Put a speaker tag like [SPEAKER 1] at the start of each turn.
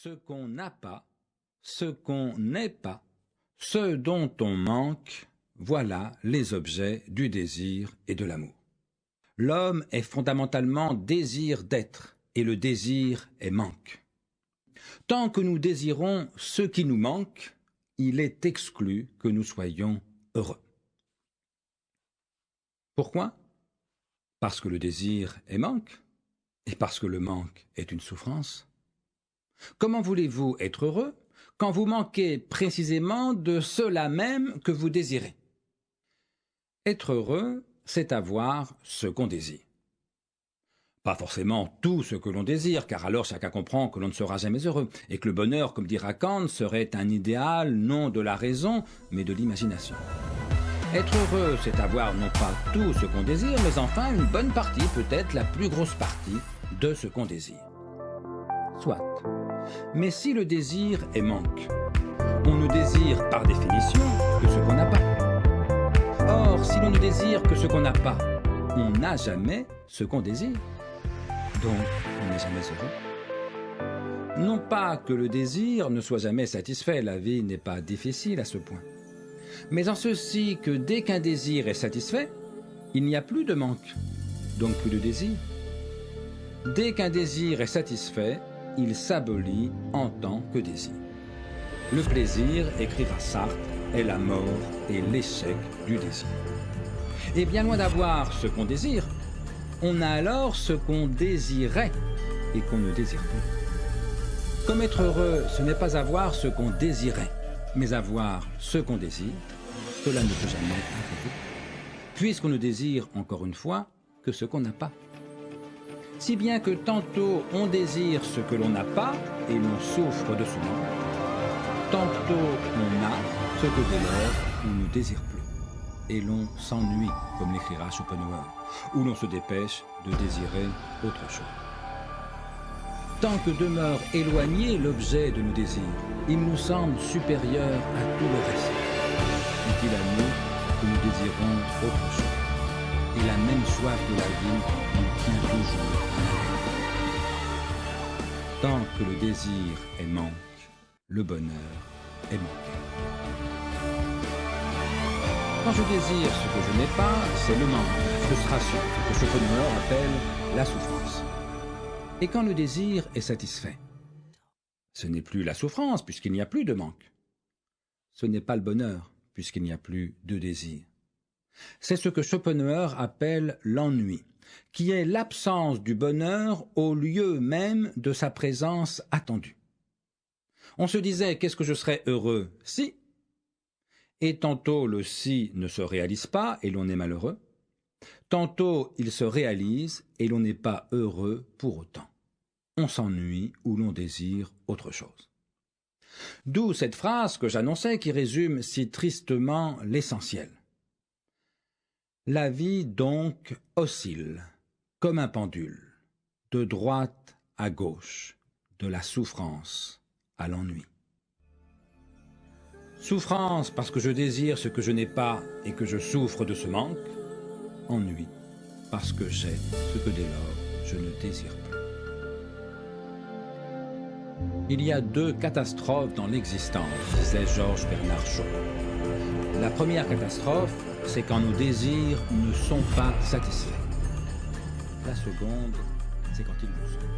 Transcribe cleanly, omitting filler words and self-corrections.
[SPEAKER 1] ce qu'on n'a pas, ce qu'on n'est pas, ce dont on manque, voilà les objets du désir et de l'amour. L'homme est fondamentalement désir d'être, et le désir est manque. Tant que nous désirons ce qui nous manque, il est exclu que nous soyons heureux. Pourquoi? Parce que le désir est manque, et parce que le manque est une souffrance. Comment voulez-vous être heureux quand vous manquez précisément de cela même que vous désirez? Être heureux, c'est avoir ce qu'on désire. Pas forcément tout ce que l'on désire, car alors chacun comprend que l'on ne sera jamais heureux, et que le bonheur, comme dira Kant, serait un idéal non de la raison, mais de l'imagination. Être heureux, c'est avoir non pas tout ce qu'on désire, mais enfin une bonne partie, peut-être la plus grosse partie, de ce qu'on désire. Soit. Mais si le désir est manque, on ne désire par définition que ce qu'on n'a pas. Or, si l'on ne désire que ce qu'on n'a pas, on n'a jamais ce qu'on désire. Donc, on n'est jamais heureux. Non pas que le désir ne soit jamais satisfait, la vie n'est pas difficile à ce point. Mais en ceci que dès qu'un désir est satisfait, il n'y a plus de manque, donc plus de désir. Dès qu'un désir est satisfait, il s'abolit en tant que désir. Le plaisir, écrira Sartre, est la mort et l'échec du désir. Et bien loin d'avoir ce qu'on désire, on a alors ce qu'on désirait et qu'on ne désire plus. Comme être heureux, ce n'est pas avoir ce qu'on désirait, mais avoir ce qu'on désire, cela ne peut jamais arriver, puisqu'on ne désire, encore une fois, que ce qu'on n'a pas. Si bien que tantôt on désire ce que l'on n'a pas et l'on souffre de ce manque, tantôt on a ce que dès lors on ne désire plus, et l'on s'ennuie, comme l'écrira Schopenhauer, ou l'on se dépêche de désirer autre chose. Tant que demeure éloigné l'objet de nos désirs, il nous semble supérieur à tout le reste. Est-il à nous que nous désirons autre chose? Et la même soif de la vie nous tient toujours en haleine. Tant que le désir est manque, le bonheur est manqué. Quand je désire ce que je n'ai pas, c'est le manque, la frustration, ce que Schopenhauer appelle la souffrance. Et quand le désir est satisfait, ce n'est plus la souffrance puisqu'il n'y a plus de manque. Ce n'est pas le bonheur puisqu'il n'y a plus de désir. C'est ce que Schopenhauer appelle l'ennui, qui est l'absence du bonheur au lieu même de sa présence attendue. On se disait « qu'est-ce que je serais heureux si ?» Et tantôt le « si » ne se réalise pas et l'on est malheureux. Tantôt il se réalise et l'on n'est pas heureux pour autant. On s'ennuie ou l'on désire autre chose. D'où cette phrase que j'annonçais qui résume si tristement l'essentiel. La vie donc oscille, comme un pendule, de droite à gauche, de la souffrance à l'ennui. Souffrance parce que je désire ce que je n'ai pas et que je souffre de ce manque. Ennui parce que j'ai ce que dès lors je ne désire plus. Il y a deux catastrophes dans l'existence, disait Georges Bernard Shaw. La première catastrophe, c'est quand nos désirs ne sont pas satisfaits. La seconde, c'est quand ils le sont.